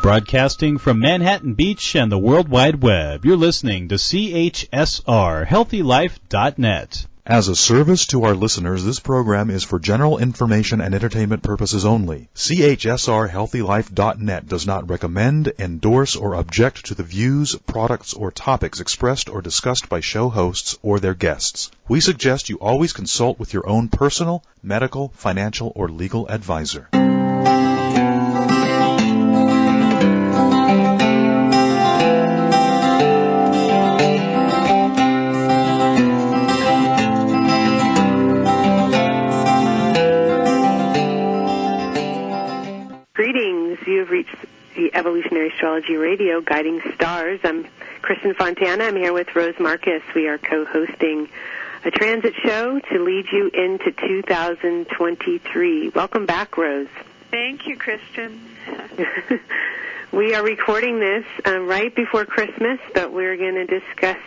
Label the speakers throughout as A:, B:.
A: Broadcasting from Manhattan Beach and the World Wide Web, you're listening to CHSR, HealthyLife.net.
B: As a service to our listeners, this program is for general information and entertainment purposes only. CHSR HealthyLife.net does not recommend, endorse, or object to the views, products, or topics expressed or discussed by show hosts or their guests. We suggest you always consult with your own personal, medical, financial, or legal advisor.
C: You've reached the Evolutionary Astrology Radio Guiding Stars. I'm Kristin Fontana. I'm here with Rose Marcus. We are co-hosting a transit show to lead you into 2023. Welcome back, Rose.
D: Thank you, Kristin.
C: We are recording this right before Christmas, but we're going to discuss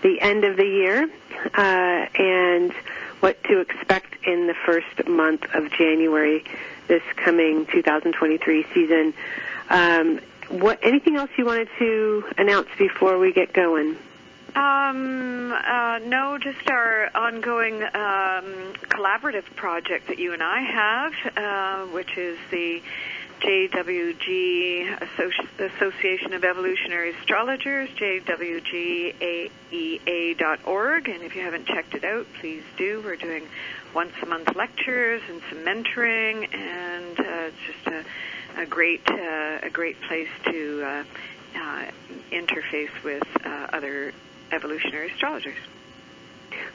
C: the end of the year and what to expect in the first month of January, this coming 2023 season. Anything else you wanted to announce before we get going?
D: No, just our ongoing collaborative project that you and I have, which is the JWG Association of Evolutionary Astrologers, jwgaea.org, and if you haven't checked it out, please do. We're doing once-a-month lectures and some mentoring, and it's just a great place to interface with other evolutionary astrologers.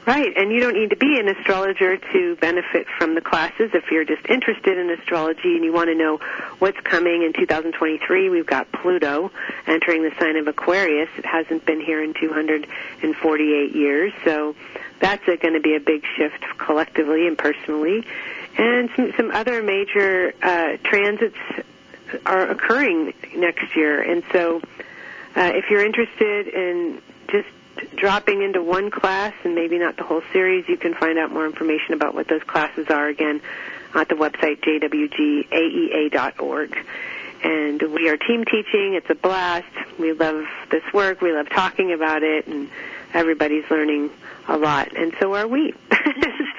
C: Right, and you don't need to be an astrologer to benefit from the classes. If you're just interested in astrology and you want to know what's coming in 2023, we've got Pluto entering the sign of Aquarius. It hasn't been here in 248 years, so that's going to be a big shift collectively and personally. And some other major transits are occurring next year, and so if you're interested in just dropping into one class and maybe not the whole series, you can find out more information about what those classes are, again, at the website jwgaea.org. And we are team teaching. It's a blast. We love this work. We love talking about it, and everybody's learning a lot, and so are we.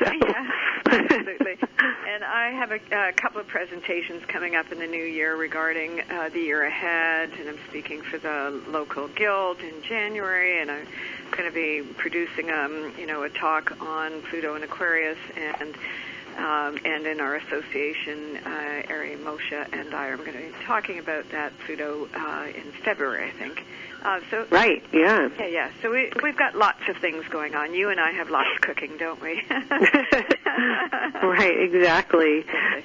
D: Yeah, absolutely. And I have a couple of presentations coming up in the new year regarding the year ahead, and I'm speaking for the local guild in January, and I'm going to be producing a talk on Pluto and Aquarius, and in our association area, Moshe and I are going to be talking about that Pluto in February, I think.
C: Right, yeah.
D: Yeah. So we've got lots of things going on. You and I have lots of cooking, don't we?
C: Right, exactly.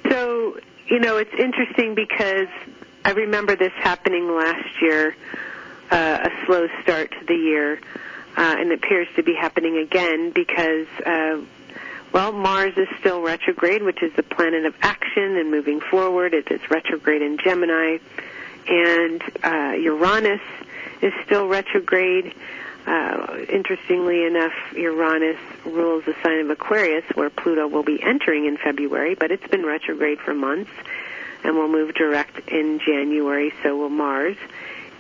C: So, it's interesting because I remember this happening last year, a slow start to the year, and it appears to be happening again because, Mars is still retrograde, which is the planet of action and moving forward. It is retrograde in Gemini, and Uranus is still retrograde. Interestingly enough, Uranus rules the sign of Aquarius, where Pluto will be entering in February, but it's been retrograde for months and will move direct in January, so will Mars.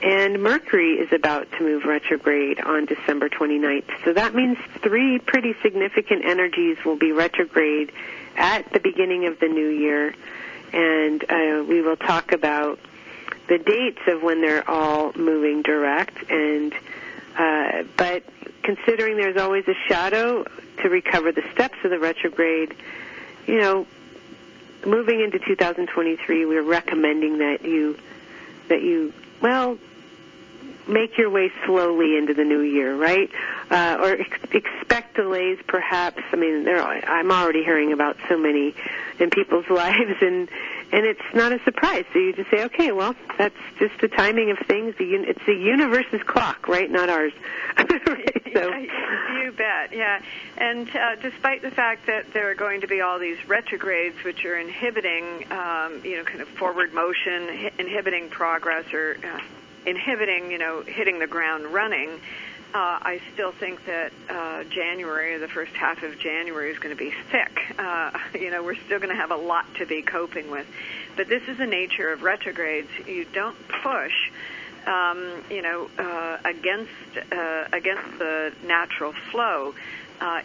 C: And Mercury is about to move retrograde on December 29th. So that means three pretty significant energies will be retrograde at the beginning of the new year. And we will talk about the dates of when they're all moving direct. And but considering there's always a shadow to recover the steps of the retrograde, moving into 2023, we're recommending that you make your way slowly into the new year, right? Or expect delays, perhaps. I mean, I'm already hearing about so many in people's lives, and it's not a surprise. So you just say, okay, well, that's just the timing of things. It's the universe's clock, right? Not ours. Right? So.
D: You bet, yeah. And despite the fact that there are going to be all these retrogrades which are inhibiting, kind of forward motion, inhibiting progress, or inhibiting, hitting the ground running, I still think that January, the first half of January, is going to be thick. We're still going to have a lot to be coping with. But this is the nature of retrogrades. You don't push, against the natural flow.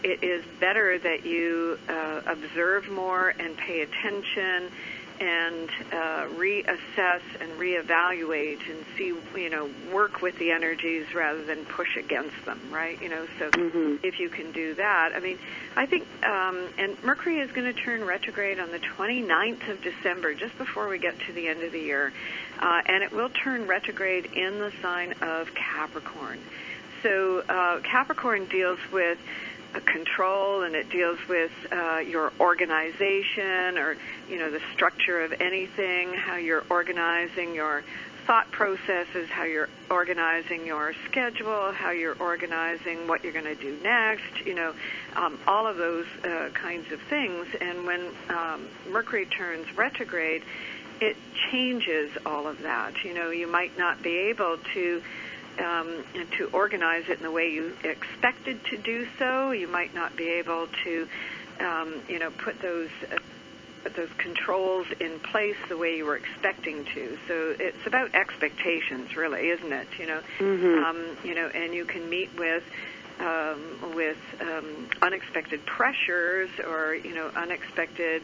D: It is better that you observe more and pay attention and reassess and reevaluate and see, work with the energies rather than push against them, right? So if you can do that, I think, and Mercury is going to turn retrograde on the 29th of December, just before we get to the end of the year, and it will turn retrograde in the sign of Capricorn. So Capricorn deals with control, and it deals with your organization, or the structure of anything, how you're organizing your thought processes, how you're organizing your schedule, how you're organizing what you're going to do next, all of those kinds of things. And when Mercury turns retrograde, it changes all of that. You might not be able to organize it in the way you expected to do so. You might not be able to, put those controls in place the way you were expecting to. So it's about expectations, really, isn't it? And you can meet with unexpected pressures, or unexpected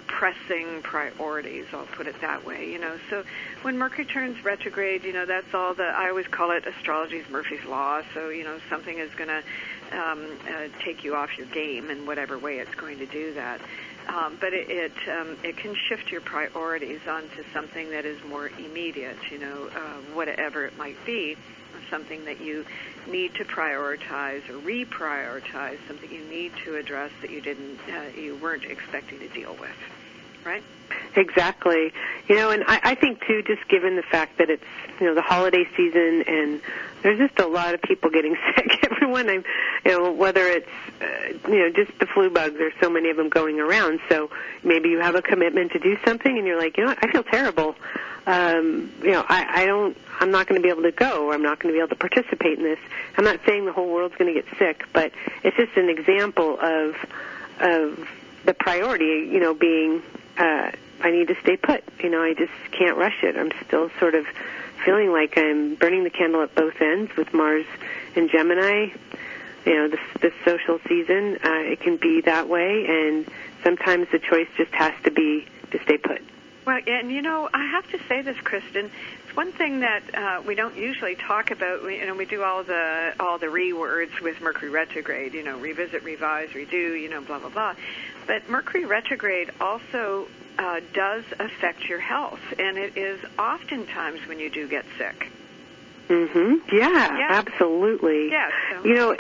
D: pressing priorities, I'll put it that way, So when Mercury turns retrograde, that's all I always call it astrology's Murphy's Law. So, something is going to take you off your game in whatever way it's going to do that. But it can shift your priorities onto something that is more immediate, whatever it might be. Something that you need to prioritize or reprioritize, something you need to address that you weren't expecting to deal with, right?
C: Exactly. And I think too, just given the fact that it's the holiday season, and there's just a lot of people getting sick. Everyone, whether it's just the flu bugs, there's so many of them going around. So maybe you have a commitment to do something, and you're like, I feel terrible. I'm not going to be able to go, or I'm not going to be able to participate in this. I'm not saying the whole world's going to get sick, but it's just an example of the priority, being, I need to stay put. I just can't rush it. I'm still sort of feeling like I'm burning the candle at both ends with Mars and Gemini. This social season, it can be that way, and sometimes the choice just has to be to stay put.
D: Well, and I have to say this, Kristin. It's one thing that we don't usually talk about. We do all the re-words with Mercury retrograde. Revisit, revise, redo. Blah blah blah. But Mercury retrograde also does affect your health, and it is oftentimes when you do get sick.
C: Yeah, absolutely.
D: Yeah. So.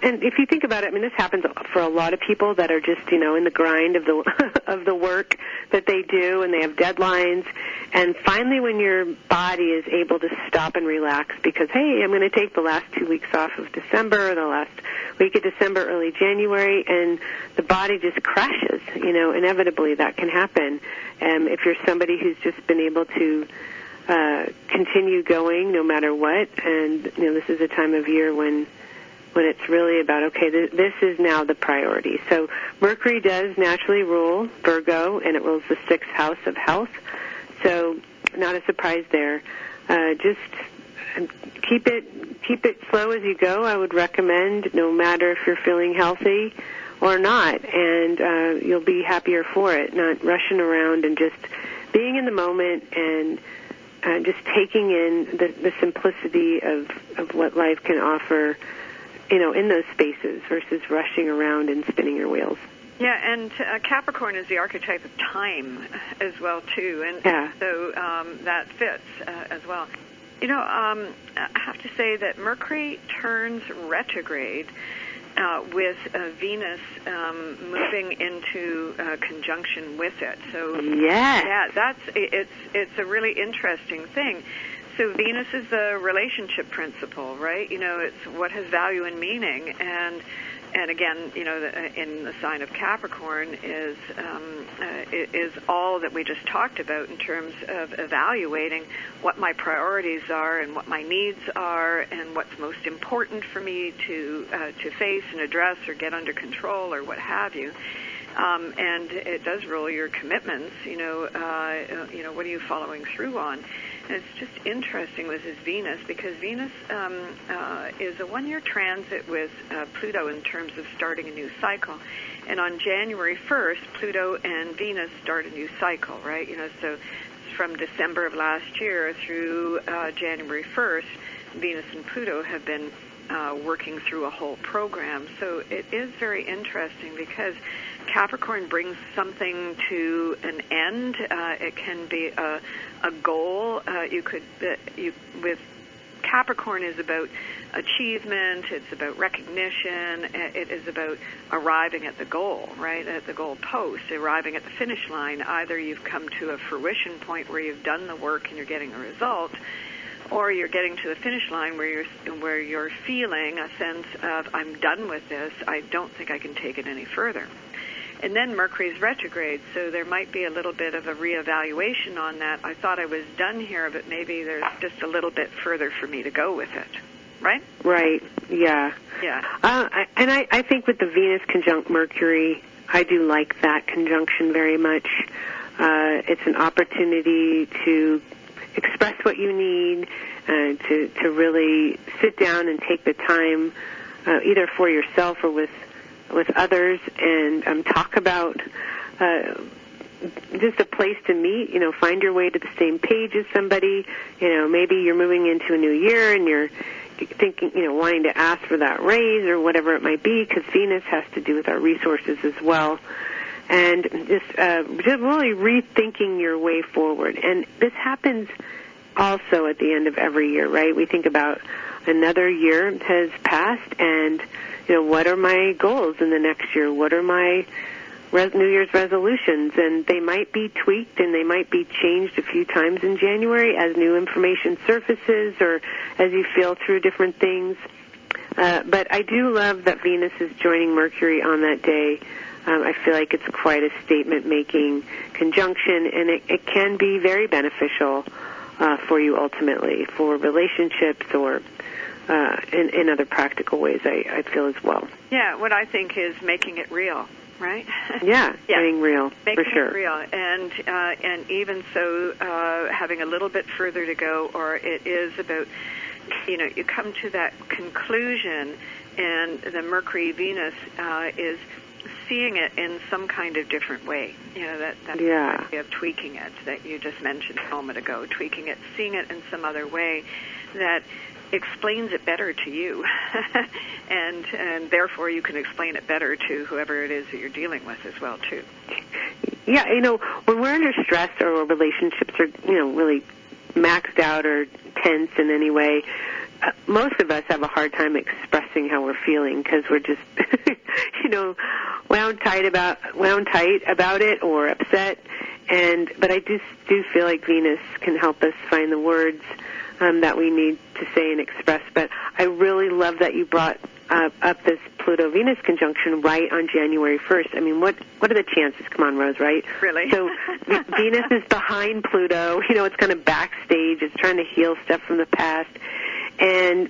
C: And if you think about it, this happens for a lot of people that are just, in the grind of the of the work that they do, and they have deadlines. And finally, when your body is able to stop and relax, because hey, I'm going to take the last 2 weeks off of December, the last week of December, early January, and the body just crashes. Inevitably that can happen. If you're somebody who's just been able to continue going no matter what, and this is a time of year when it's really about, okay, this is now the priority. So Mercury does naturally rule Virgo, and it rules the 6th house of health. So not a surprise there. Just keep it slow as you go. I would recommend, no matter if you're feeling healthy or not, and you'll be happier for it. Not rushing around, and just being in the moment, and just taking in the simplicity of what life can offer, in those spaces, versus rushing around and spinning your wheels.
D: Yeah, and Capricorn is the archetype of time as well, too, and so that fits as well. I have to say that Mercury turns retrograde with Venus moving into conjunction with it. So it's a really interesting thing. So Venus is the relationship principle, right? It's what has value and meaning, and again, in the sign of Capricorn is all that we just talked about in terms of evaluating what my priorities are and what my needs are and what's most important for me to face and address or get under control or what have you. and it does rule your commitments. What are you following through on? And it's just interesting with his Venus, because Venus is a one-year transit with Pluto in terms of starting a new cycle. And on January 1st, Pluto and Venus start a new cycle, right? So from December of last year through January 1st, Venus and Pluto have been working through a whole program. So it is very interesting because Capricorn brings something to an end. It can be a goal. With Capricorn is about achievement. It's about recognition. It is about arriving at the goal, right? At the goal post, arriving at the finish line. Either you've come to a fruition point where you've done the work and you're getting a result, or you're getting to the finish line where you're feeling a sense of, I'm done with this. I don't think I can take it any further. And then Mercury's retrograde, so there might be a little bit of a reevaluation on that. I thought I was done here, but maybe there's just a little bit further for me to go with it. Right?
C: Right, yeah.
D: Yeah.
C: I think with the Venus conjunct Mercury, I do like that conjunction very much. It's an opportunity to express what you need, to really sit down and take the time, either for yourself or with others, and talk about just a place to meet. Find your way to the same page as somebody. Maybe you're moving into a new year and you're thinking, wanting to ask for that raise or whatever it might be, because Venus has to do with our resources as well. And just really rethinking your way forward. And this happens also at the end of every year, right? We think about another year has passed, and what are my goals in the next year? What are my New Year's resolutions? And they might be tweaked and they might be changed a few times in January as new information surfaces or as you feel through different things. But I do love that Venus is joining Mercury on that day. I feel like it's quite a statement-making conjunction, and it can be very beneficial for you ultimately, for relationships or in other practical ways, I feel as well.
D: Yeah, what I think is making it real, right?
C: Yeah, getting real,
D: making
C: for sure.
D: It real, and even so, having a little bit further to go, or it is about, you come to that conclusion, and the Mercury-Venus is seeing it in some kind of different way. That's the idea of tweaking it that you just mentioned a moment ago, tweaking it, seeing it in some other way that explains it better to you, and therefore you can explain it better to whoever it is that you're dealing with as well, too.
C: Yeah, when we're under stress or our relationships are, really maxed out or tense in any way, most of us have a hard time expressing how we're feeling because we're just, wound tight about it or upset. But I do feel like Venus can help us find the words that we need to say and express. But I really love that you brought up this Pluto-Venus conjunction right on January 1st. I mean, what are the chances? Come on, Rose, right?
D: Really?
C: So Venus is behind Pluto. It's kind of backstage. It's trying to heal stuff from the past. And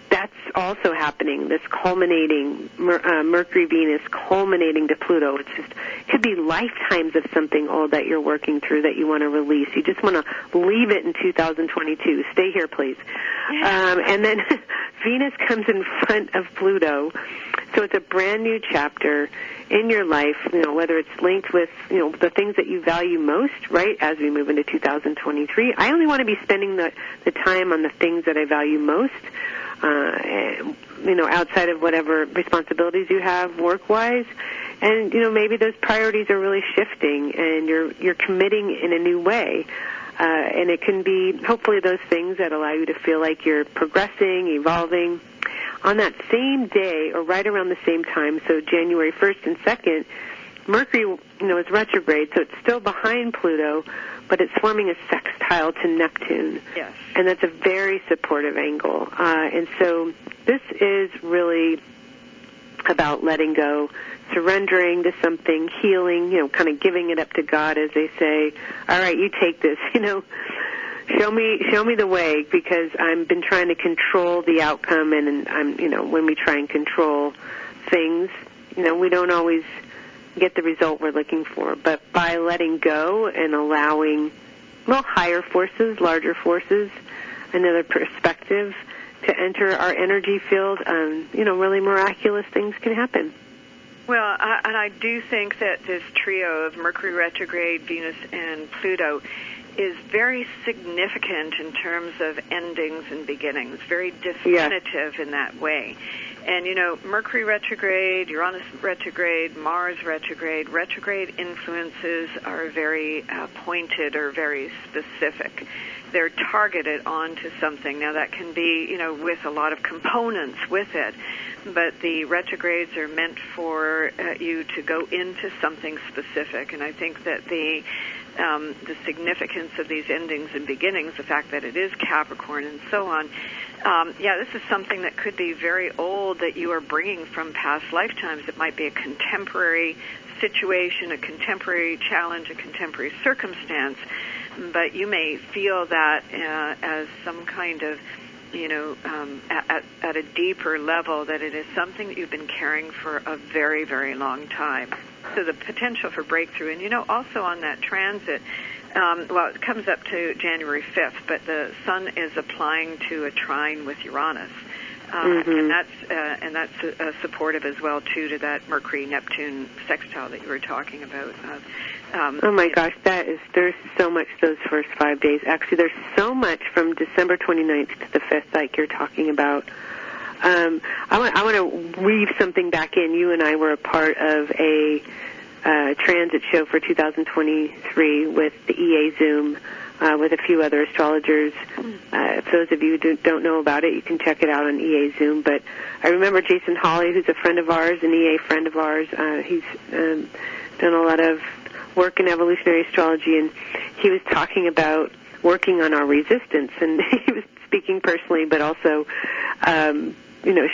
C: that's also happening, this culminating, Mercury-Venus culminating to Pluto. It could be lifetimes of something old that you're working through that you want to release. You just want to leave it in 2022. Stay here, please. And then Venus comes in front of Pluto. So it's a brand new chapter in your life, whether it's linked with, the things that you value most, right, as we move into 2023. I only want to be spending the time on the things that I value most, outside of whatever responsibilities you have work-wise. And, maybe those priorities are really shifting and you're committing in a new way. And it can be, hopefully, those things that allow you to feel like you're progressing, evolving. On that same day, or right around the same time, so January 1st and 2nd, Mercury, is retrograde, so it's still behind Pluto, but it's forming a sextile to Neptune.
D: Yes.
C: And that's a very supportive angle. And so this is really about letting go, surrendering to something, healing, kind of giving it up to God, as they say. All right, you take this, Show me the way, because I've been trying to control the outcome, and I'm, when we try and control things, we don't always get the result we're looking for. But by letting go and allowing, well, higher forces, larger forces, another perspective to enter our energy field, really miraculous things can happen.
D: Well, and I do think that this trio of Mercury retrograde, Venus, and Pluto is very significant in terms of endings and beginnings, very definitive in that way. And, Mercury retrograde, Uranus retrograde, Mars retrograde influences are very pointed or very specific. They're targeted onto something. Now, that can be, with a lot of components with it, but the retrogrades are meant for you to go into something specific. And I think that the significance of these endings and beginnings, the fact that it is Capricorn and so on, this is something that could be very old that you are bringing from past lifetimes. It might be a contemporary situation, a contemporary challenge, a contemporary circumstance, but you may feel that as some kind of, at a deeper level, that it is something that you've been carrying for a very, very long time. So the potential for breakthrough. And, also on that transit, it comes up to January 5th, but the Sun is applying to a trine with Uranus. And that's supportive as well, too, to that Mercury-Neptune sextile that you were talking about.
C: Oh, my gosh, there's so much those first 5 days. Actually, there's so much from December 29th to the 5th, like you're talking about. I want to weave something back in. You and I were a part of a transit show for 2023 with the EA Zoom, with a few other astrologers. If those of you who don't know about it, you can check it out on EA Zoom. But I remember Jason Hawley, who's a friend of ours, an EA friend of ours. He's done a lot of work in evolutionary astrology, and he was talking about working on our resistance. And he was speaking personally, but also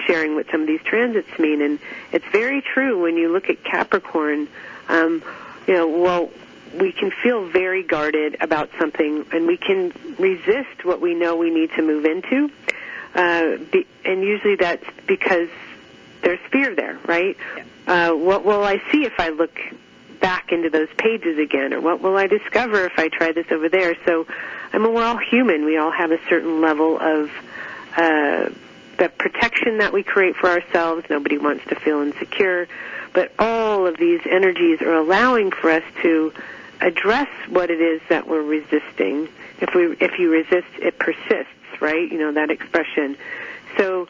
C: sharing what some of these transits mean. And it's very true when you look at Capricorn. We can feel very guarded about something, and we can resist what we know we need to move into. And usually that's because there's fear there, right? Yeah. What will I see if I look back into those pages again? Or what will I discover if I try this over there? So, we're all human. We all have a certain level of the protection that we create for ourselves. Nobody wants to feel insecure. But all of these energies are allowing for us to address what it is that we're resisting. If you resist, it persists, right? That expression. So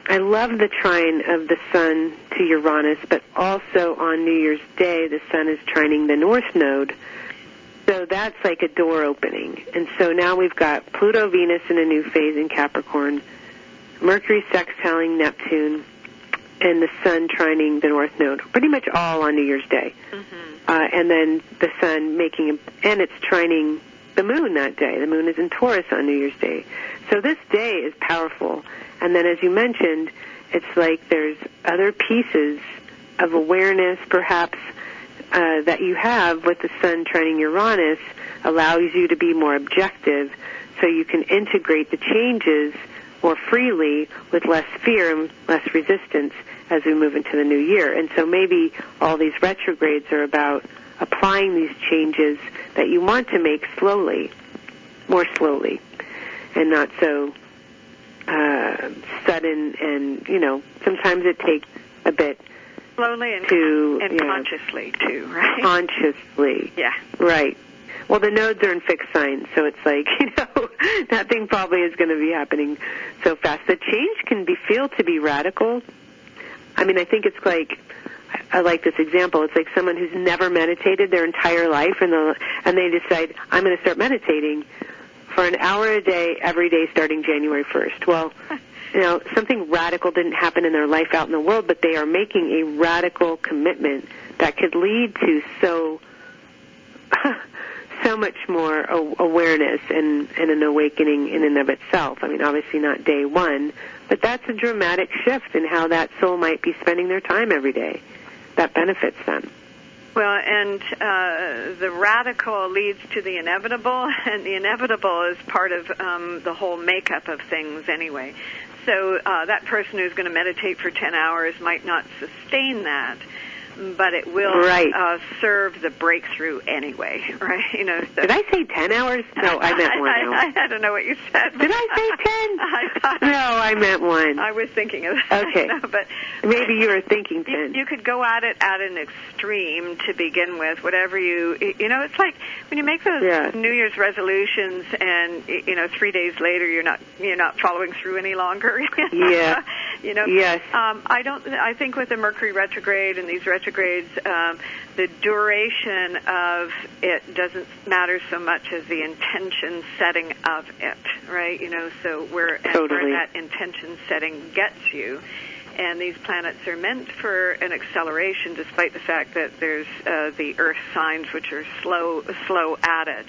C: I love the trine of the Sun to Uranus, but also on New Year's Day, the Sun is trining the North Node. So that's like a door opening. And so now we've got Pluto, Venus in a new phase in Capricorn, Mercury sextiling Neptune, and the Sun trining the North Node, pretty much all on New Year's Day. Mm-hmm. And then the Sun and it's trining the Moon that day. The Moon is in Taurus on New Year's Day. So this day is powerful. And then, as you mentioned, it's like there's other pieces of awareness, perhaps, that you have with the Sun trining Uranus, allows you to be more objective, so you can integrate the changes more freely with less fear and less resistance as we move into the new year. And so maybe all these retrogrades are about applying these changes that you want to make slowly, more slowly, and not so sudden. And, sometimes it takes a bit.
D: Slowly and consciously, too, right?
C: Consciously.
D: Yeah.
C: Right. Well, the nodes are in fixed signs, so it's like, nothing probably is going to be happening so fast. The change can feel to be radical. I think it's like, I like this example. It's like someone who's never meditated their entire life, and they decide, I'm going to start meditating for an hour a day, every day, starting January 1st. Well, something radical didn't happen in their life out in the world, but they are making a radical commitment that could lead to so much more awareness and an awakening in and of itself. Obviously not day one, but that's a dramatic shift in how that soul might be spending their time every day. That benefits them.
D: Well, and the radical leads to the inevitable, and the inevitable is part of the whole makeup of things anyway. So that person who's going to meditate for 10 hours might not sustain that. but it will serve the breakthrough anyway, right? So.
C: Did I say 10 hours? No, I meant 1 hour.
D: I don't know what you said.
C: Did I say 10? No, I meant 1.
D: I was thinking of that.
C: Okay.
D: No, but
C: maybe you were thinking 10.
D: You could go at it at an extreme to begin with. Whatever it's like when you make those New Year's resolutions, and 3 days later you're not following through any longer.
C: Yeah. Yes.
D: I think with the Mercury retrograde and these retrogrades, the duration of it doesn't matter so much as the intention setting of it, right? So where that intention setting gets you. And these planets are meant for an acceleration, despite the fact that there's the Earth signs which are slow at it.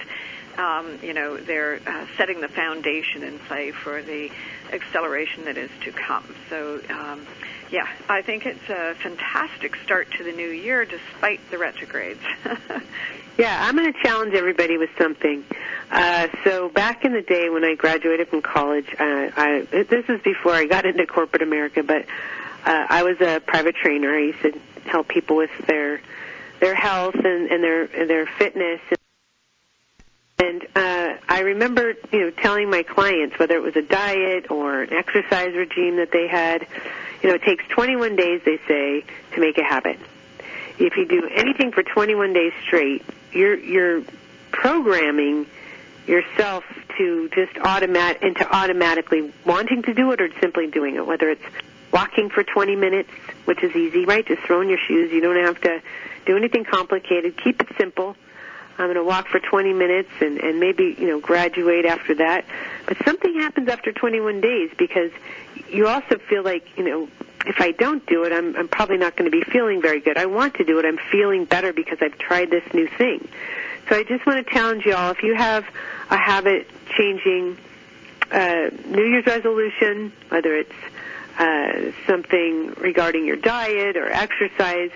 D: They're setting the foundation in play for the acceleration that is to come. So, I think it's a fantastic start to the new year, despite the retrogrades.
C: Yeah, I'm going to challenge everybody with something. So back in the day when I graduated from college, this is before I got into corporate America, but I was a private trainer. I used to help people with their health and their fitness. And I remember, telling my clients, whether it was a diet or an exercise regime that they had, it takes 21 days, they say, to make a habit. If you do anything for 21 days straight, you're programming yourself to just automatically wanting to do it or simply doing it, whether it's walking for 20 minutes, which is easy, right? Just throw in your shoes. You don't have to do anything complicated. Keep it simple. I'm going to walk for 20 minutes and maybe, graduate after that. But something happens after 21 days because you also feel like, if I don't do it, I'm probably not going to be feeling very good. I want to do it. I'm feeling better because I've tried this new thing. So I just want to challenge you all, if you have a habit-changing New Year's resolution, whether it's something regarding your diet or exercise,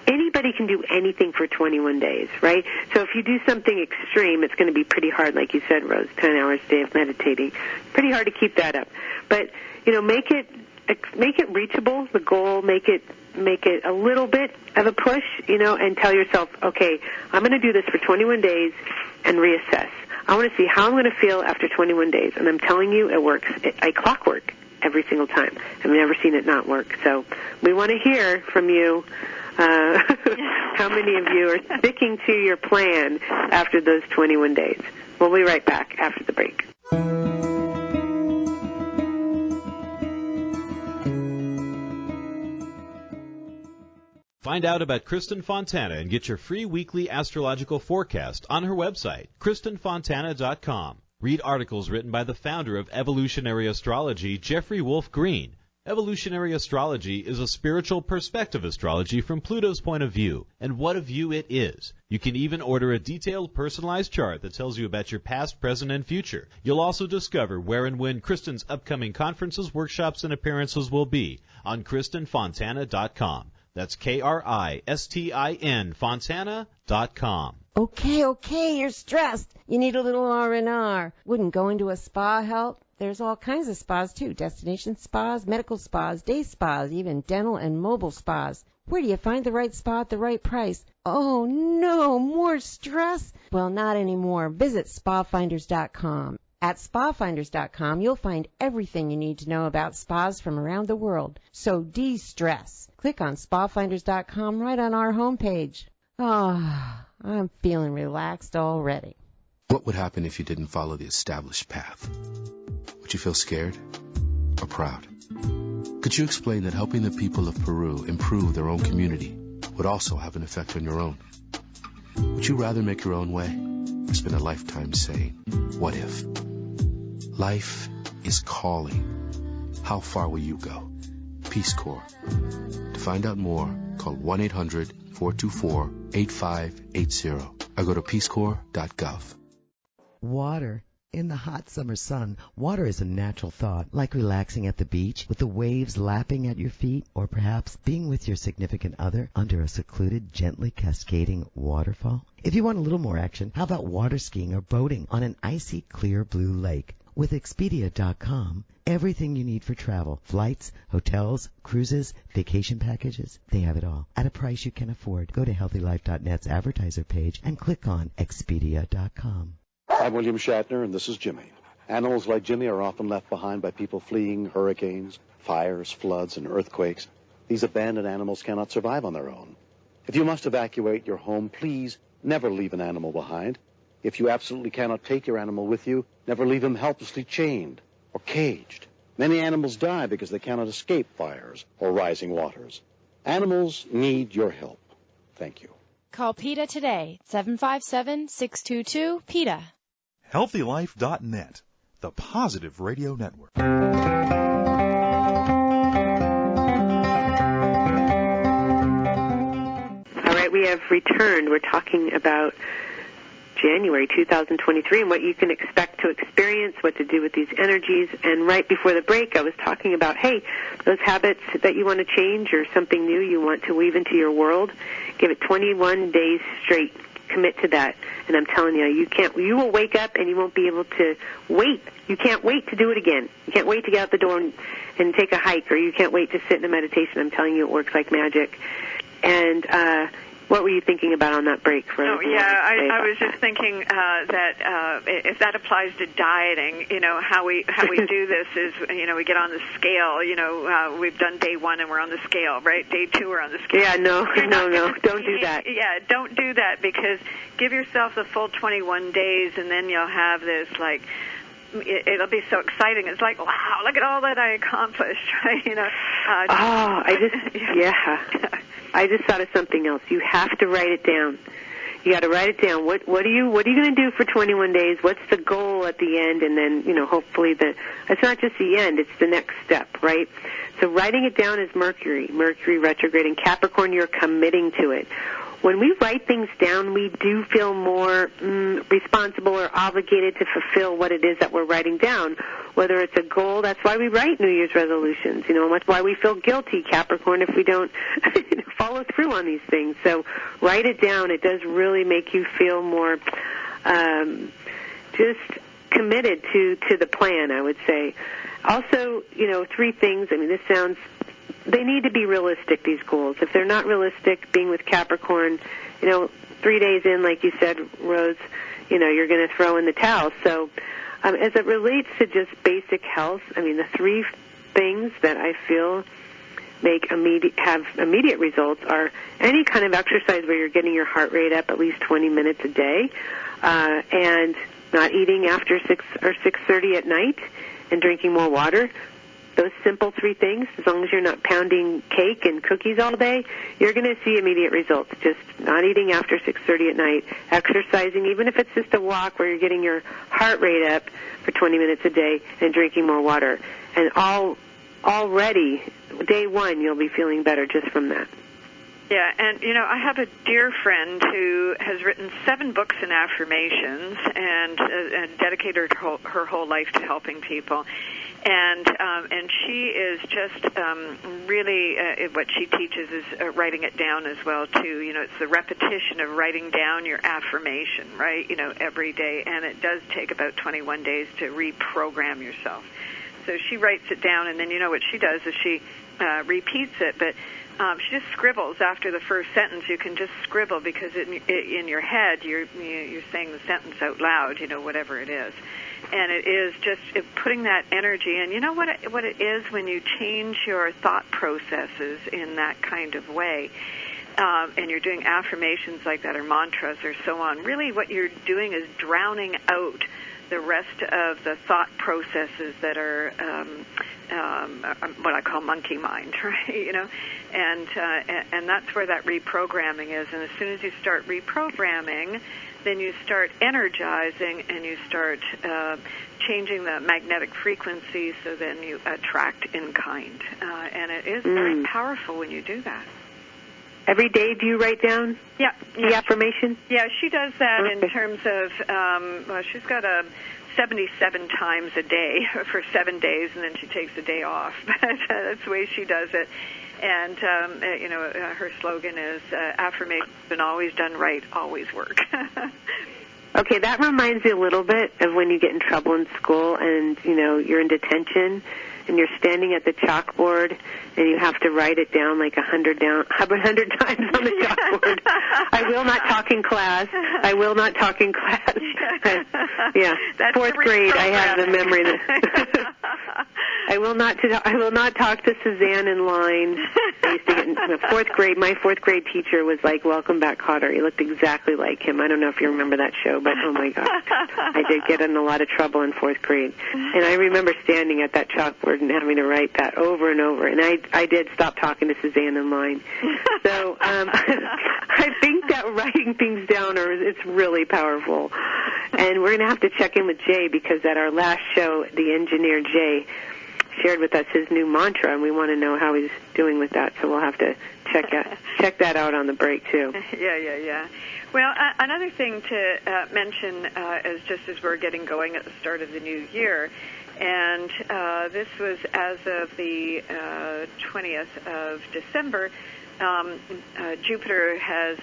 C: anybody can do anything for 21 days, right? So if you do something extreme, it's going to be pretty hard, like you said, Rose, 10 hours a day of meditating. Pretty hard to keep that up. But, make it reachable, the goal, make it a little bit of a push, and tell yourself, okay, I'm going to do this for 21 days and reassess. I want to see how I'm going to feel after 21 days. And I'm telling you, it works. I clockwork every single time. I've never seen it not work. So we want to hear from you. How many of you are sticking to your plan after those 21 days? We'll be right back after the break.
A: Find out about Kristin Fontana and get your free weekly astrological forecast on her website, KristinFontana.com. Read articles written by the founder of evolutionary astrology, Jeffrey Wolf Green. Evolutionary astrology is a spiritual perspective astrology from Pluto's point of view, and what a view it is. You can even order a detailed, personalized chart that tells you about your past, present, and future. You'll also discover where and when Kristin's upcoming conferences, workshops, and appearances will be on KristinFontana.com. That's KRISTIN Fontana.com.
E: Okay, you're stressed. You need a little R&R. Wouldn't going to a spa help? There's all kinds of spas, too. Destination spas, medical spas, day spas, even dental and mobile spas. Where do you find the right spa at the right price? Oh, no, more stress? Well, not anymore. Visit spafinders.com. At spafinders.com, you'll find everything you need to know about spas from around the world. So de-stress. Click on spafinders.com right on our homepage. Ah, I'm feeling relaxed already.
F: What would happen if you didn't follow the established path? Would you feel scared or proud? Could you explain that helping the people of Peru improve their own community would also have an effect on your own? Would you rather make your own way or spend a lifetime saying, what if? Life is calling. How far will you go? Peace Corps. To find out more, call 1-800-424-8580 or go to peacecorps.gov.
G: Water. In the hot summer sun, water is a natural thought, like relaxing at the beach with the waves lapping at your feet, or perhaps being with your significant other under a secluded, gently cascading waterfall. If you want a little more action, how about water skiing or boating on an icy, clear blue lake? With Expedia.com, everything you need for travel, flights, hotels, cruises, vacation packages, they have it all at a price you can afford. Go to HealthyLife.net's advertiser page and click on Expedia.com.
H: I'm William Shatner, and this is Jimmy. Animals like Jimmy are often left behind by people fleeing hurricanes, fires, floods, and earthquakes. These abandoned animals cannot survive on their own. If you must evacuate your home, please never leave an animal behind. If you absolutely cannot take your animal with you, never leave him helplessly chained or caged. Many animals die because they cannot escape fires or rising waters. Animals need your help. Thank you.
I: Call PETA today, 757-622-PETA.
B: HealthyLife.net, the positive radio network.
C: All right, we have returned. We're talking about January 2023 and what you can expect to experience, what to do with these energies. And right before the break, I was talking about, hey, those habits that you want to change or something new you want to weave into your world, give it 21 days straight. Commit to that. And I'm telling you, you will wake up and you won't be able to wait. You can't wait to do it again. You can't wait to get out the door and take a hike, or you can't wait to sit in a meditation. I'm telling you, it works like magic. And what were you thinking about on that break?
D: I was just thinking that if that applies to dieting, how we do this is, we get on the scale. We've done day 1 and we're on the scale, right? Day 2 we're on the scale.
C: Yeah, no, don't do that.
D: Yeah, don't do that, because give yourself the full 21 days, and then you'll have this it'll be so exciting. It's like, wow, look at all that I accomplished, right? I just thought of something else. You have to write it down. You got to write it down. What are you going to do for 21 days? What's the goal at the end? And then, hopefully it's not just the end, it's the next step, right? So writing it down is Mercury retrograde, and Capricorn, you're committing to it. When we write things down, we do feel more responsible or obligated to fulfill what it is that we're writing down. Whether it's a goal, that's why we write New Year's resolutions. That's why we feel guilty, Capricorn, if we don't follow through on these things. So write it down. It does really make you feel more just committed to the plan, I would say. Also, 3 things. They need to be realistic, these goals. If they're not realistic, being with Capricorn, 3 days in, like you said, Rose, you're going to throw in the towel. So as it relates to just basic health, the 3 things that I feel have immediate results are any kind of exercise where you're getting your heart rate up at least 20 minutes a day, and not eating after 6 or 6:30 at night, and drinking more water. Those simple 3 things, as long as you're not pounding cake and cookies all day, you're going to see immediate results. Just not eating after 6:30 at night, exercising, even if it's just a walk where you're getting your heart rate up for 20 minutes a day, and drinking more water. And already, day 1, you'll be feeling better just from that. Yeah, and, I have a dear friend who has written 7 books in affirmations and dedicated her whole life to helping people. And she is just really what she teaches is writing it down as well too. It's the repetition of writing down your affirmation, right? Every day, and it does take about 21 days to reprogram yourself. So she writes it down, and then what she does is she repeats it, but she just scribbles after the first sentence. You can just scribble because in your head you're saying the sentence out loud, whatever it is. And it is just putting that energy in. You know what it is when you change your thought processes in that kind of way, and you're doing affirmations like that or mantras or so on. Really what you're doing is drowning out the rest of the thought processes that are what I call monkey mind, right? And that's where that reprogramming is. And as soon as you start reprogramming, then you start energizing and you start changing the magnetic frequency, so then you attract in kind. And it is very powerful when you do that.
C: Every day do you write down the affirmation? Yeah,
D: she does that in terms of, she's got 77 times a day for 7 days, and then she takes a day off. But that's the way she does it. And, her slogan is, affirmation, been always done right, always work.
C: Okay, that reminds me a little bit of when you get in trouble in school and, you're in detention and you're standing at the chalkboard and you have to write it down like 100 times on the chalkboard. I will not talk in class. I will not talk in class. Yeah.
D: That's
C: fourth grade, I have the memory that I will not talk to Suzanne in line. I used to get in fourth grade. My fourth grade teacher was like, "Welcome back, Cotter." He looked exactly like him. I don't know if you remember that show, but oh my God, I did get in a lot of trouble in fourth grade. And I remember standing at that chalkboard and having to write that over and over. And I did stop talking to Suzanne in line. So I think that writing things down it's really powerful. And we're going to have to check in with Jay because at our last show, the engineer Jay shared with us his new mantra, and we want to know how he's doing with that. So we'll have to check that out on the break too.
D: Yeah. Well, another thing to mention as we're getting going at the start of the new year, and this was as of the 20th of December. Jupiter has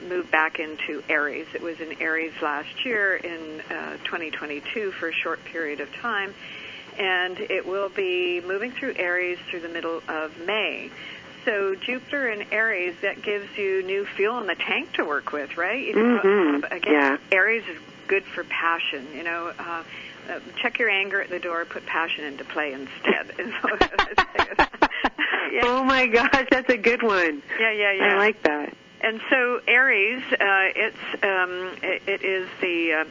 D: moved back into Aries. It was in Aries last year in 2022 for a short period of time, and it will be moving through Aries through the middle of May. So Jupiter in Aries, that gives you new fuel in the tank to work with, right? Again, Aries is good for passion. Check your anger at the door, put passion into play instead.
C: Yeah. Oh my gosh, that's a good one.
D: Yeah.
C: I like that.
D: And so Aries, it is the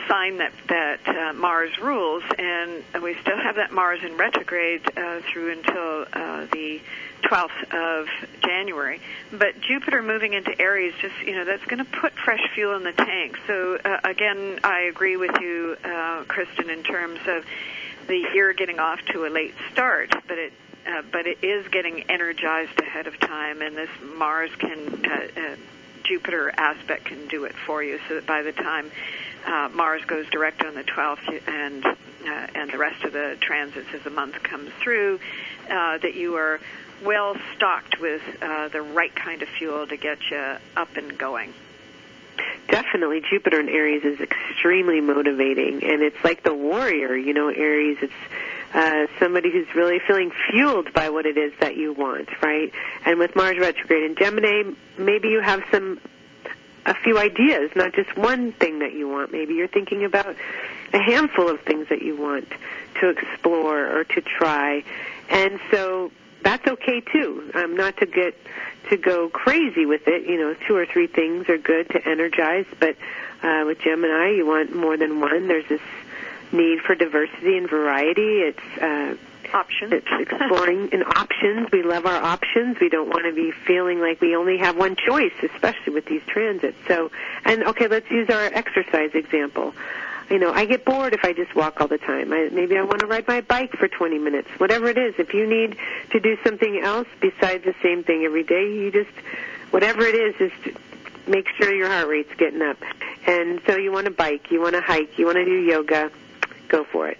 D: sign that Mars rules, and we still have that Mars in retrograde through until the 12th of January. But Jupiter moving into Aries, just, that's going to put fresh fuel in the tank. So, again, I agree with you, Kristin, in terms of the year getting off to a late start, but it is getting energized ahead of time, and this Mars Jupiter aspect can do it for you, so that by the time Mars goes direct on the 12th and the rest of the transits as the month comes through, that you are well stocked with the right kind of fuel to get you up and going.
C: Definitely, Jupiter in Aries is extremely motivating, and it's like the warrior, Aries. It's somebody who's really feeling fueled by what it is that you want, right? And with Mars retrograde in Gemini, maybe you have a few ideas, not just one thing that you want. Maybe you're thinking about a handful of things that you want to explore or to try, and so that's okay too. Not to go crazy with it. 2 or 3 things are good to energize, but with Gemini, you want more than one. There's this need for diversity and variety. It's
D: options.
C: It's exploring in options. We love our options. We don't want to be feeling like we only have one choice, especially with these transits. So, okay, let's use our exercise example. I get bored if I just walk all the time. Maybe I want to ride my bike for 20 minutes. Whatever it is, if you need to do something else besides the same thing every day, whatever it is, just make sure your heart rate's getting up. And so you want to bike, you want to hike, you want to do yoga, go for it.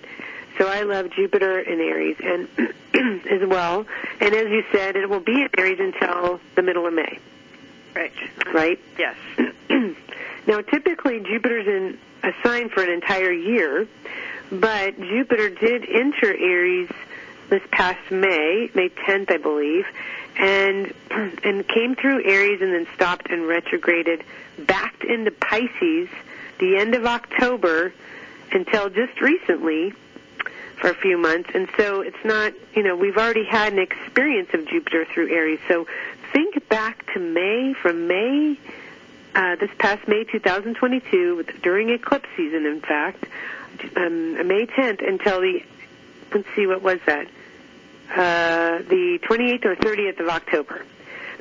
C: So I love Jupiter in Aries and as well. And as you said, it will be in Aries until the middle of May. Right?
D: Yes.
C: Now, typically, Jupiter's in a sign for an entire year, but Jupiter did enter Aries this past May 10th, I believe, and came through Aries and then stopped and retrograded back into Pisces the end of October until just recently for a few months. And so it's not, we've already had an experience of Jupiter through Aries. So think back to May, from May, this past May 2022, during eclipse season, in fact, May 10th until let's see, what was that? The 28th or 30th of October.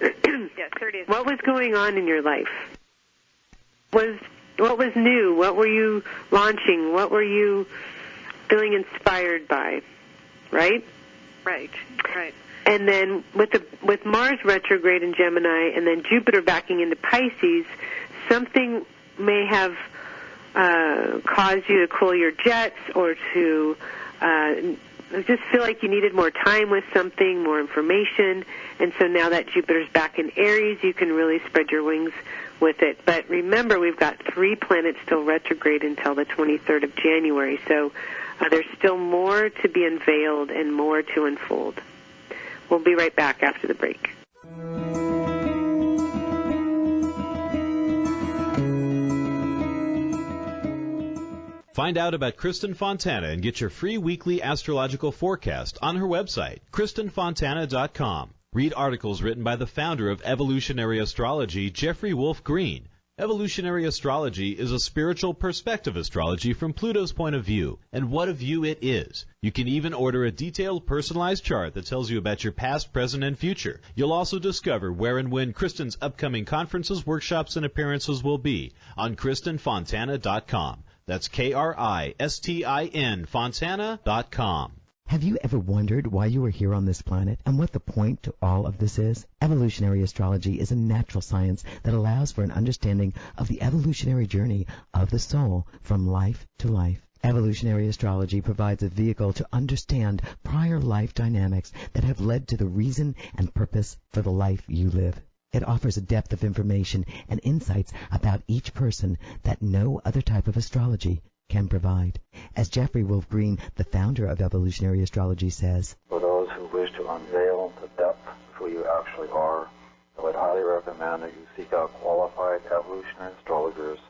D: Yeah, 30th.
C: What was going on in your life? What was new? What were you launching? What were you feeling inspired by? Right?
D: Right.
C: And then with Mars retrograde in Gemini and then Jupiter backing into Pisces, something may have caused you to cool your jets or to just feel like you needed more time with something, more information, and so now that Jupiter's back in Aries, you can really spread your wings with it. But remember, we've got 3 planets still retrograde until the 23rd of January, so there's still more to be unveiled and more to unfold. We'll be right back after the break.
A: Find out about Kristin Fontana and get your free weekly astrological forecast on her website, KristinFontana.com. Read articles written by the founder of evolutionary astrology, Jeffrey Wolf Green. Evolutionary astrology is a spiritual perspective astrology from Pluto's point of view, and what a view it is. You can even order a detailed personalized chart that tells you about your past, present, and future. You'll also discover where and when Kristin's upcoming conferences, workshops, and appearances will be on KristinFontana.com. That's Kristin Fontana.com.
G: Have you ever wondered why you are here on this planet and what the point to all of this is? Evolutionary astrology is a natural science that allows for an understanding of the evolutionary journey of the soul from life to life. Evolutionary astrology provides a vehicle to understand prior life dynamics that have led to the reason and purpose for the life you live. It offers a depth of information and insights about each person that no other type of astrology can provide. As Jeffrey Wolf Green, the founder of evolutionary astrology, says,
I: for those who wish to unveil the depth of who you actually are, I would highly recommend that you seek out qualified evolutionary astrologers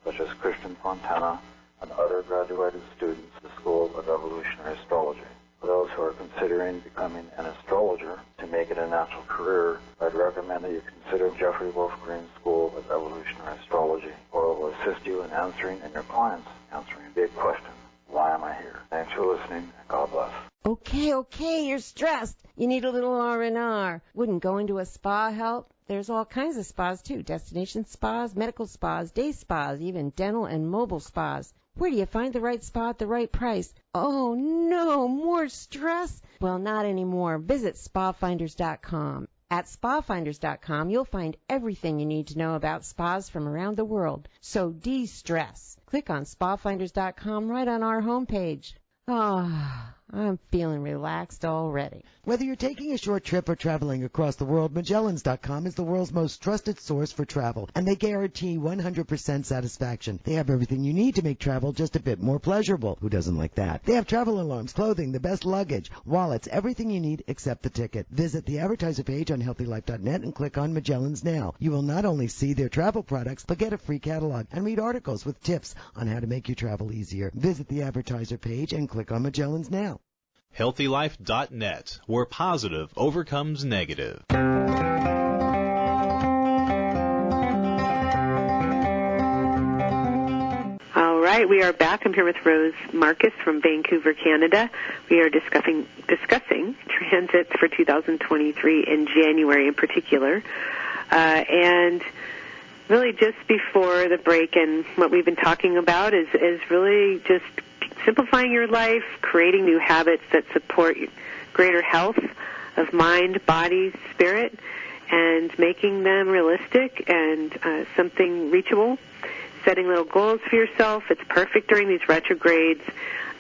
I: such as Kristin Fontana and other graduated students of the School of Evolutionary Astrology. For those who are considering becoming an astrologer to make it a natural career, I'd recommend that you consider Jeffrey Wolf Green's School of Evolutionary Astrology, or it will assist you in answering and your clients answering a big question. Why am I here? Thanks for listening, and God bless.
E: Okay, you're stressed. You need a little R&R. Wouldn't going to a spa help? There's all kinds of spas, too. Destination spas, medical spas, day spas, even dental and mobile spas. Where do you find the right spa at the right price? Oh, no, more stress? Well, not anymore. Visit spafinders.com. At spafinders.com, you'll find everything you need to know about spas from around the world. So de-stress. Click on spafinders.com right on our homepage. I'm feeling relaxed already.
G: Whether you're taking a short trip or traveling across the world, Magellans.com is the world's most trusted source for travel, and they guarantee 100% satisfaction. They have everything you need to make travel just a bit more pleasurable. Who doesn't like that? They have travel alarms, clothing, the best luggage, wallets, everything you need except the ticket. Visit the advertiser page on healthylife.net and click on Magellans Now. You will not only see their travel products, but get a free catalog and read articles with tips on how to make your travel easier. Visit the advertiser page and click on Magellans Now.
A: HealthyLife.net, where positive overcomes negative.
C: All right, we are back. I'm here with Rose Marcus from Vancouver, Canada. We are discussing transits for 2023 in January in particular. And really just before the break, and what we've been talking about is really just simplifying your life, creating new habits that support greater health of mind, body, spirit, and making them realistic and something reachable. Setting little goals for yourself. It's perfect during these retrogrades.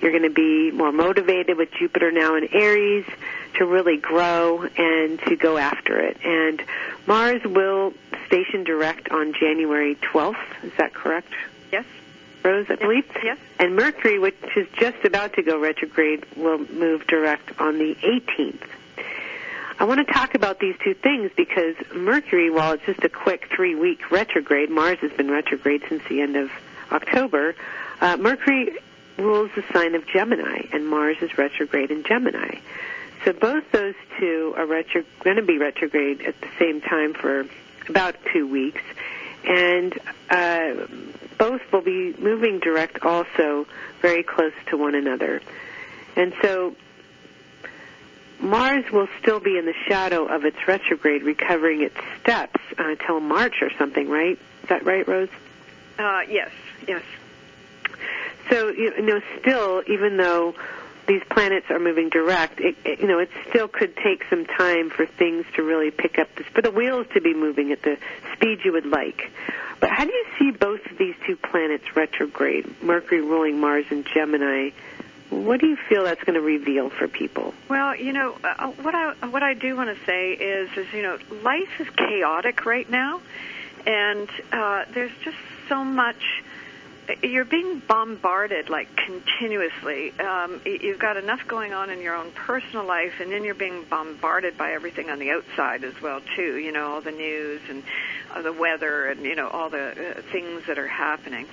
C: You're going to be more motivated with Jupiter now in Aries to really grow and to go after it. And Mars will station direct on January 12th. Is that correct?
D: Yes.
C: Rose, I believe?
D: Yes.
C: And Mercury, which is just about to go retrograde, will move direct on the 18th. I want to talk about these two things because Mercury, while it's just a quick 3-week retrograde, Mars has been retrograde since the end of October, Mercury rules the sign of Gemini, and Mars is retrograde in Gemini. So both those two are going to be retrograde at the same time for about 2 weeks, and both will be moving direct also very close to one another. And so Mars will still be in the shadow of its retrograde, recovering its steps until March or something, right? Is that right, Rose?
D: Yes.
C: So, still, even though these planets are moving direct, it still could take some time for things to really pick up, for the wheels to be moving at the speed you would like. But how do you see both of these two planets retrograde, Mercury ruling Mars in Gemini, What do you feel that's going to reveal for people?
D: Well, what I do want to say is life is chaotic right now, and there's just so much. You're being bombarded continuously. You've got enough going on in your own personal life, and then you're being bombarded by everything on the outside as well too. All the news and the weather and all the things that are happening.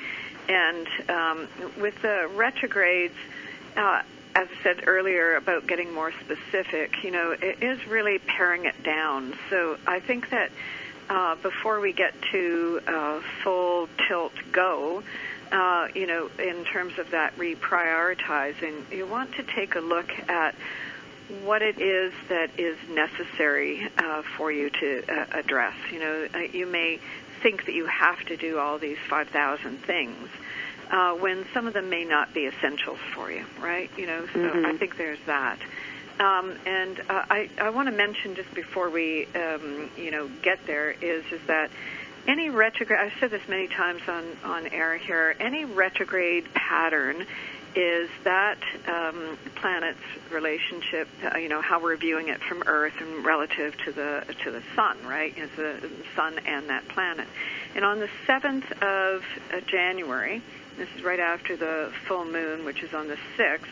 D: And with the retrogrades, as I said earlier about getting more specific, it is really paring it down. So I think that before we get to full tilt go, in terms of that reprioritizing, you want to take a look at what it is that is necessary for you to address. You may think that you have to do all these 5,000 things when some of them may not be essentials for you, right? So I think there's that. And I want to mention just before we, get there is that any retrograde, I've said this many times on air here, any retrograde pattern is that planet's relationship, how we're viewing it from Earth and relative to the sun, right? It's the sun and that planet. And on the 7th of January, this is right after the full moon, which is on the 6th,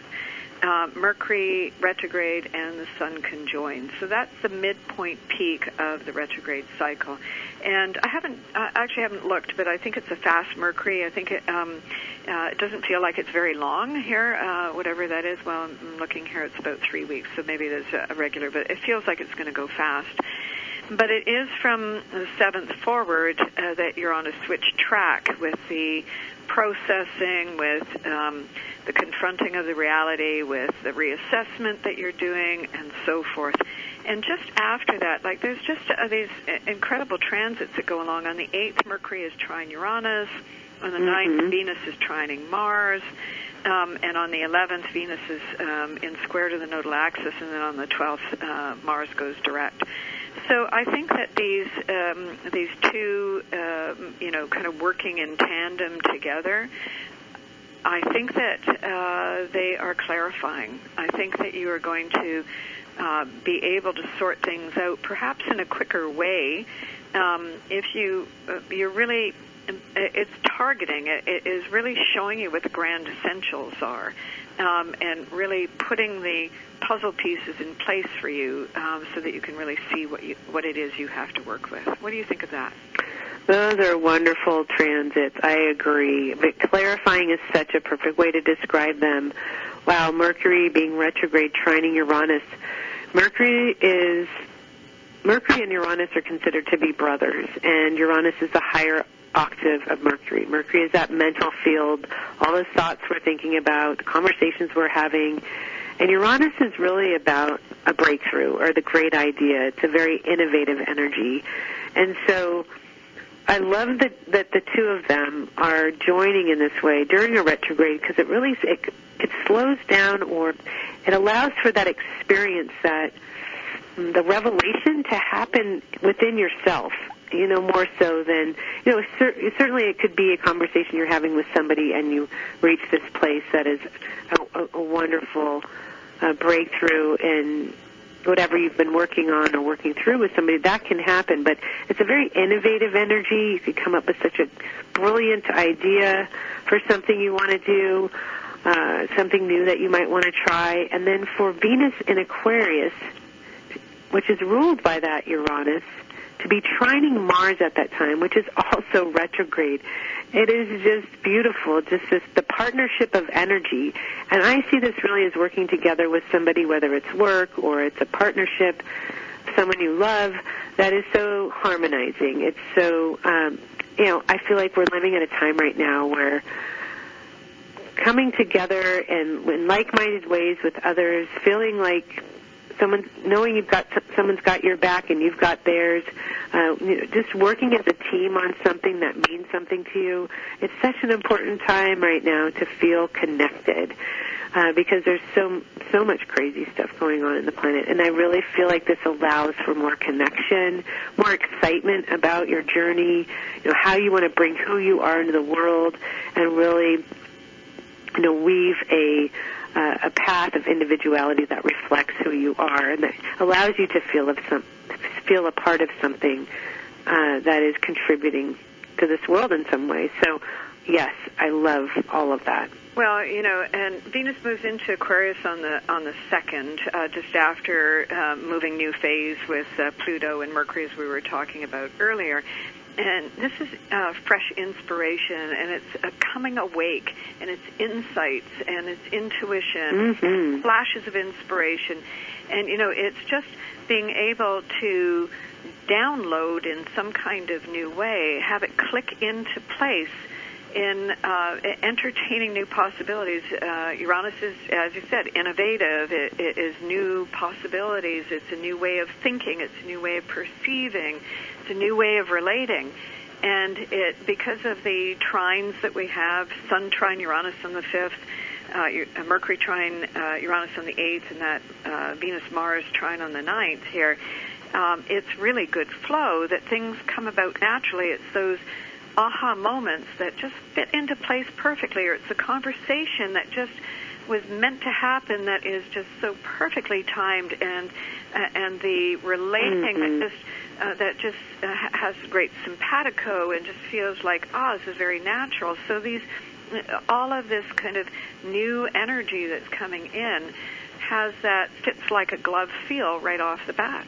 D: Mercury retrograde and the Sun conjoin. So that's the midpoint peak of the retrograde cycle. And I haven't looked, but I think it's a fast Mercury. I think it doesn't feel like it's very long here, whatever that is. Well, I'm looking here, it's about 3 weeks, so maybe there's a regular, but it feels like it's going to go fast. But it is from the 7th forward that you're on a switch track with the processing, with the confronting of the reality, with the reassessment that you're doing, and so forth. And just after that, there's just these incredible transits that go along. On the 8th, Mercury is trine Uranus. On the 9th, Venus is trining Mars. And on the 11th, Venus is in square to the nodal axis. And then on the 12th, Mars goes direct. So I think that these two, kind of working in tandem together, I think that they are clarifying. I think that you are going to be able to sort things out, perhaps in a quicker way, if you're really. It's targeting. It is really showing you what the grand essentials are, and really putting the puzzle pieces in place for you, so that you can really see what it is you have to work with. What do you think of that?
C: Those are wonderful transits. I agree. But clarifying is such a perfect way to describe them. Wow, Mercury being retrograde, trining Uranus. Mercury and Uranus are considered to be brothers, and Uranus is the higher octave of Mercury. Mercury is that mental field, all those thoughts we're thinking about, the conversations we're having. And Uranus is really about a breakthrough or the great idea. It's a very innovative energy. And so I love that the two of them are joining in this way during a retrograde, because it slows down, or it allows for that experience, that the revelation to happen within yourself, more so than, certainly it could be a conversation you're having with somebody and you reach this place that is a wonderful breakthrough in whatever you've been working on or working through with somebody. That can happen, but it's a very innovative energy. You could come up with such a brilliant idea for something you want to do, something new that you might want to try. And then for Venus in Aquarius, which is ruled by that Uranus, to be trining Mars at that time, which is also retrograde. It is just beautiful, the partnership of energy. And I see this really as working together with somebody, whether it's work or it's a partnership, someone you love, that is so harmonizing. It's so, I feel like we're living at a time right now where coming together and in like-minded ways with others, feeling like knowing someone's got your back and you've got theirs, just working as a team on something that means something to you. It's such an important time right now to feel connected, because there's so much crazy stuff going on in the planet, and I really feel like this allows for more connection, more excitement about your journey, how you want to bring who you are into the world, and really, weave a a path of individuality that reflects who you are and that allows you to feel a part of something that is contributing to this world in some way. So, yes, I love all of that.
D: Well, and Venus moves into Aquarius on the 2nd, just after moving new phase with Pluto and Mercury, as we were talking about earlier. And this is fresh inspiration, and it's a coming awake, and it's insights, and it's intuition, flashes of inspiration. And, it's just being able to download in some kind of new way, have it click into place in entertaining new possibilities. Uranus is, as you said, innovative. It is new possibilities. It's a new way of thinking. It's a new way of perceiving. It's a new way of relating. And because of the trines that we have, Sun trine Uranus on the 5th, Mercury trine Uranus on the 8th, and that Venus-Mars trine on the 9th here, it's really good flow that things come about naturally. It's those aha moments that just fit into place perfectly, or it's a conversation that just was meant to happen that is just so perfectly timed, and the relating that just has great simpatico and just feels like, this is very natural. So all of this kind of new energy that's coming in has that fits like a glove feel right off the bat.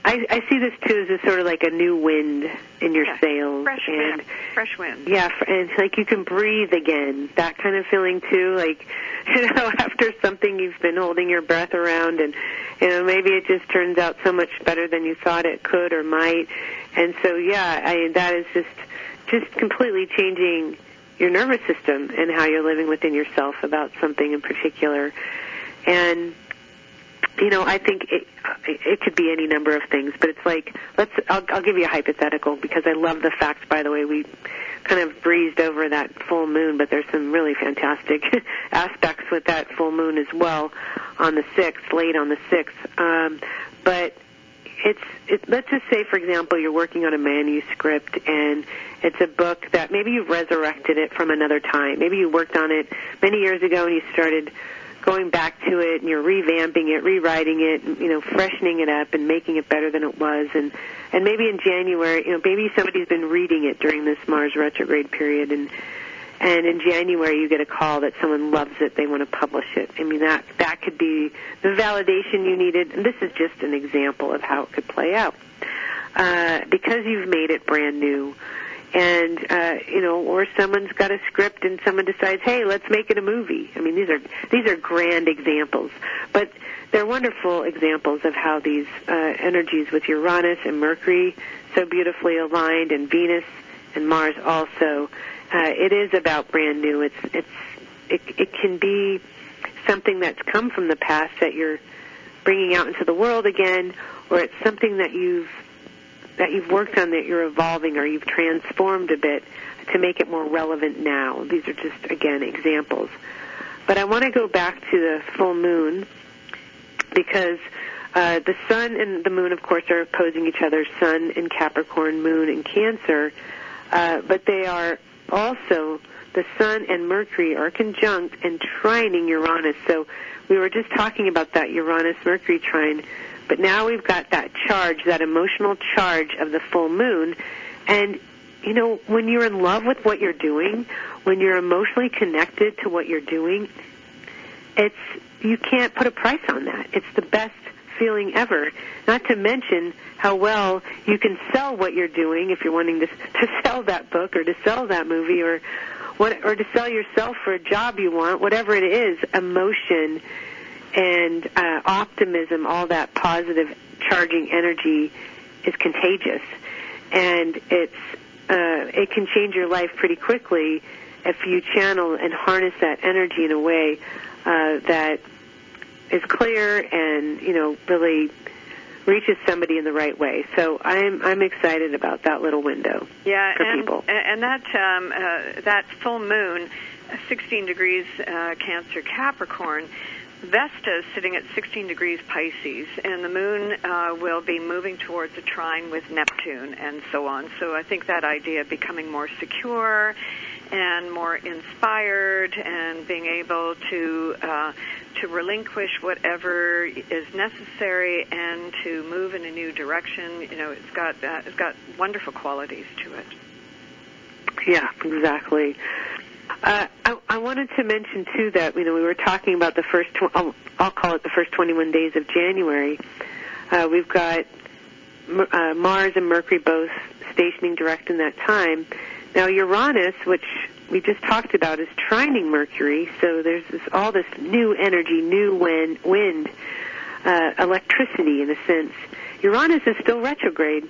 C: I see this, too, as a sort of like a new wind in your sails.
D: Fresh wind.
C: Yeah, and it's like you can breathe again. That kind of feeling, too, like, after something you've been holding your breath around, and, maybe it just turns out so much better than you thought it could or might. And so, that is just completely changing your nervous system and how you're living within yourself about something in particular. And I think it could be any number of things, but it's like, I'll give you a hypothetical, because I love the facts, by the way. We kind of breezed over that full moon, but there's some really fantastic aspects with that full moon as well on the 6th, late on the 6th. But let's just say, for example, you're working on a manuscript, and it's a book that maybe you've resurrected it from another time. Maybe you worked on it many years ago and you started going back to it, and you're revamping it, rewriting it, freshening it up and making it better than it was. And maybe in January, maybe somebody's been reading it during this Mars retrograde period, and in January you get a call that someone loves it, they want to publish it. I mean, that could be the validation you needed. And this is just an example of how it could play out. Because you've made it brand new. And, or someone's got a script and someone decides, hey, let's make it a movie. I mean, these are grand examples. But they're wonderful examples of how these energies with Uranus and Mercury so beautifully aligned, and Venus and Mars also. It is about brand new. It can be something that's come from the past that you're bringing out into the world again, or it's something that you've worked on, that you're evolving, or you've transformed a bit to make it more relevant now. These are just, again, examples. But I want to go back to the full moon, because the sun and the moon, of course, are opposing each other, sun in Capricorn, moon in Cancer, but they are also, the sun and Mercury are conjunct and trining Uranus. So we were just talking about that Uranus-Mercury trine. But now we've got that charge, that emotional charge of the full moon. And, when you're in love with what you're doing, when you're emotionally connected to what you're doing, you can't put a price on that. It's the best feeling ever. Not to mention how well you can sell what you're doing if you're wanting to sell that book or to sell that movie or to sell yourself for a job you want, whatever it is, emotion and optimism, all that positive charging energy is contagious, and it can change your life pretty quickly if you channel and harness that energy in a way that is clear and really reaches somebody in the right way. So I'm excited about that little window for people.
D: And that full moon, 16 degrees Cancer Capricorn. Vesta is sitting at 16 degrees Pisces, and the moon will be moving towards a trine with Neptune and so on. So I think that idea of becoming more secure and more inspired, and being able to relinquish whatever is necessary and to move in a new direction. You know, it's got wonderful qualities to it.
C: Yeah, exactly. I wanted to mention too that we were talking about the first. I'll call it the first 21 days of January. We've got Mars and Mercury both stationing direct in that time. Now Uranus, which we just talked about, is trining Mercury, so there's all this new energy, new wind, electricity in a sense. Uranus is still retrograde.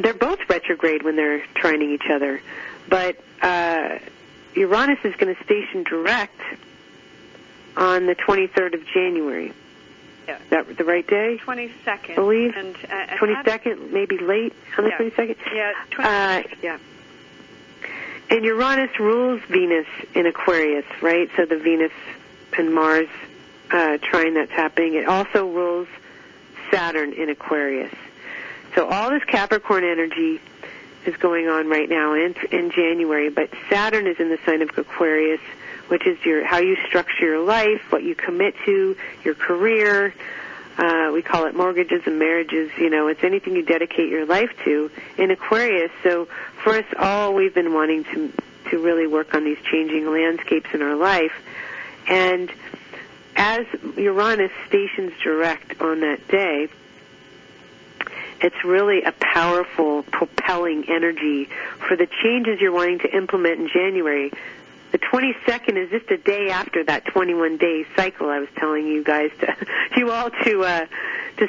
C: They're both retrograde when they're trining each other, but Uranus is going to station direct on the 23rd of January.
D: Yeah.
C: Is that the right day?
D: 22nd.
C: I believe.
D: And
C: 22nd, maybe late on the 22nd?
D: Yeah, 22nd.
C: Yeah. And Uranus rules Venus in Aquarius, right? So the Venus and Mars trine that's happening. It also rules Saturn in Aquarius. So all this Capricorn energy is going on right now in January, but Saturn is in the sign of Aquarius, which is how you structure your life, what you commit to, your career. We call it mortgages and marriages. It's anything you dedicate your life to in Aquarius. So for us all, we've been wanting to really work on these changing landscapes in our life. And as Uranus stations direct on that day, it's really a powerful, propelling energy for the changes you're wanting to implement in January. The 22nd is just a day after that 21-day cycle I was telling you guys to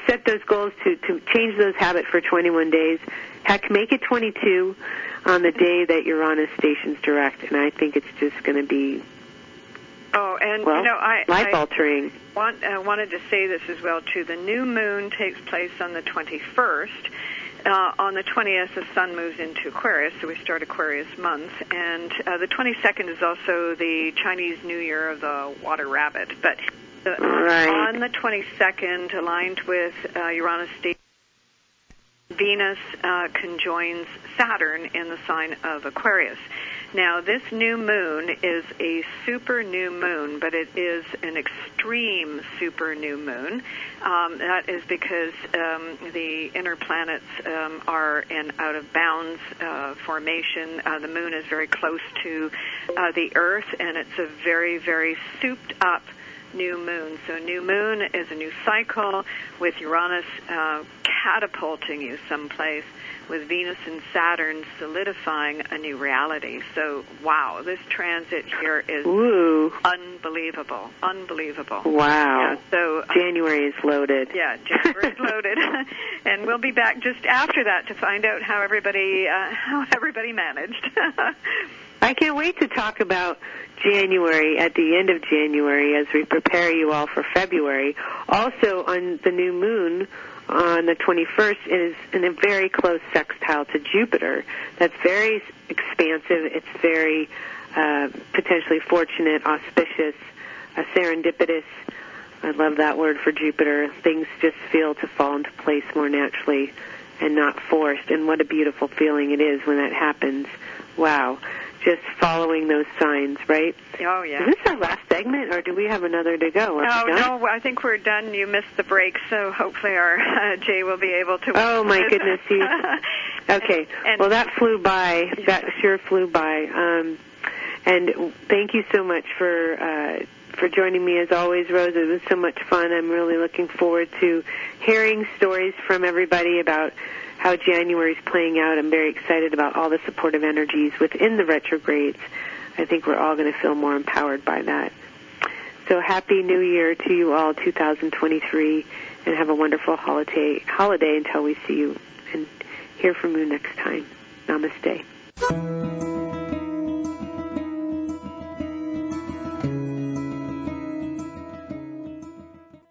C: set those goals to change those habits for 21 days. Heck, make it 22 on the day that Uranus stations direct, and I think it's just going to be life-altering.
D: I wanted to say this as well, too. The new moon takes place on the 21st. On the 20th, the sun moves into Aquarius, so we start Aquarius month. And the 22nd is also the Chinese New Year of the water rabbit. But on the 22nd, aligned with Uranus station, Venus conjoins Saturn in the sign of Aquarius. Now, this new moon is a super new moon, but it is an extreme super new moon. That is because the inner planets are in out-of-bounds formation. The moon is very close to the Earth, and it's a very, very souped-up new moon. So new moon is a new cycle with Uranus catapulting you someplace, with Venus and Saturn solidifying a new reality. So, wow, this transit here is unbelievable. Unbelievable.
C: Wow.
D: Yeah, so
C: January is loaded.
D: Yeah, January is loaded. And we'll be back just after that to find out how everybody managed.
C: I can't wait to talk about January at the end of January as we prepare you all for February. Also, on the new moon on the 21st, it is in a very close sextile to Jupiter. That's very expansive. It's very potentially fortunate, auspicious, serendipitous. I love that word for Jupiter. Things just feel to fall into place more naturally and not forced. And what a beautiful feeling it is when that happens. Wow. Just following those signs, right?
D: Oh, yeah.
C: Is this our last segment, or do we have another to go?
D: No, I think we're done. You missed the break, so hopefully our Jay will be able to...
C: Oh, my goodness. Okay. Well, that flew by. That sure flew by. And thank you so much for joining me, as always, Rose. It was so much fun. I'm really looking forward to hearing stories from everybody about how January is playing out. I'm very excited about all the supportive energies within the retrogrades. I think we're all going to feel more empowered by that. So happy New Year to you all, 2023, and have a wonderful holiday until we see you and hear from you next time. Namaste.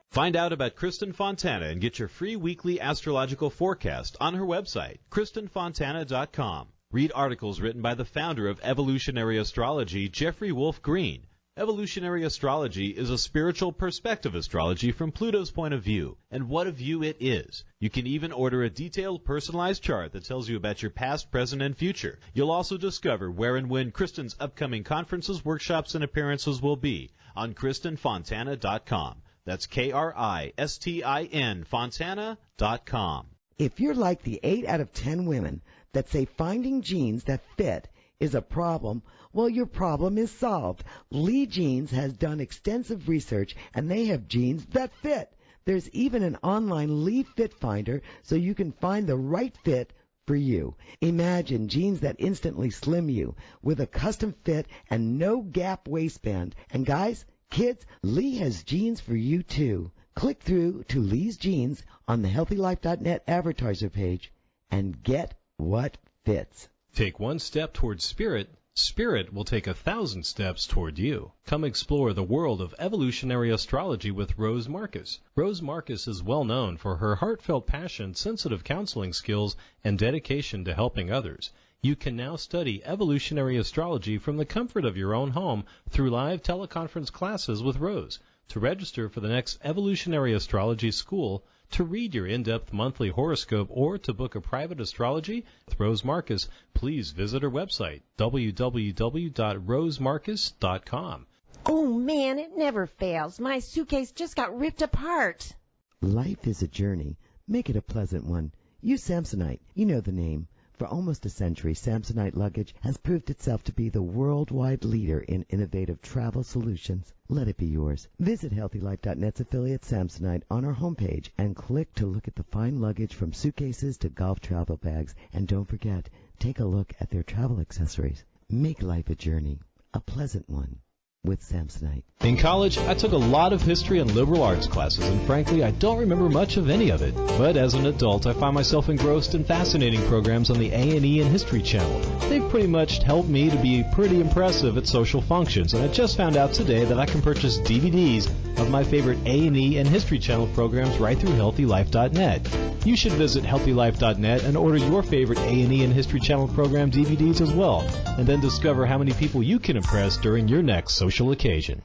A: Find out about Kristin Fontana and get your free weekly astrological forecast on her website, KristinFontana.com. Read articles written by the founder of evolutionary astrology, Jeffrey Wolf Green. Evolutionary astrology is a spiritual perspective astrology from Pluto's point of view, and what a view it is. You can even order a detailed, personalized chart that tells you about your past, present, and future. You'll also discover where and when Kristin's upcoming conferences, workshops, and appearances will be on KristinFontana.com. That's Kristin, Fontana.com.
G: If you're like the 8 out of 10 women that say finding jeans that fit is a problem, well, your problem is solved. Lee Jeans has done extensive research, and they have jeans that fit. There's even an online Lee Fit Finder, so you can find the right fit for you. Imagine jeans that instantly slim you with a custom fit and no gap waistband. And guys, kids, Lee has jeans for you too. Click through to Lee's Jeans on the HealthyLife.net advertiser page and get what fits.
J: Take one step towards spirit. Spirit will take 1,000 steps toward you. Come explore the world of evolutionary astrology with Rose Marcus. Rose Marcus is well known for her heartfelt passion, sensitive counseling skills, and dedication to helping others. You can now study evolutionary astrology from the comfort of your own home through live teleconference classes with Rose. To register for the next Evolutionary Astrology School, to read your in-depth monthly horoscope, or to book a private astrology with Rose Marcus, please visit her website, www.rosemarcus.com.
E: Oh, man, it never fails. My suitcase just got ripped apart.
G: Life is a journey. Make it a pleasant one. Use Samsonite. You know the name. For almost a century, Samsonite luggage has proved itself to be the worldwide leader in innovative travel solutions. Let it be yours. Visit HealthyLife.net's affiliate Samsonite on our homepage and click to look at the fine luggage from suitcases to golf travel bags. And don't forget, take a look at their travel accessories. Make life a journey, a pleasant one, with Samsonite.
A: In college, I took a lot of history and liberal arts classes, and frankly, I don't remember much of any of it. But as an adult, I find myself engrossed in fascinating programs on the A&E and History Channel. They've pretty much helped me to be pretty impressive at social functions, and I just found out today that I can purchase DVDs of my favorite A&E and History Channel programs right through HealthyLife.net. You should visit HealthyLife.net and order your favorite A&E and History Channel program DVDs as well, and then discover how many people you can impress during your next social occasion.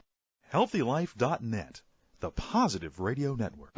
B: HealthyLife.net, the positive radio network.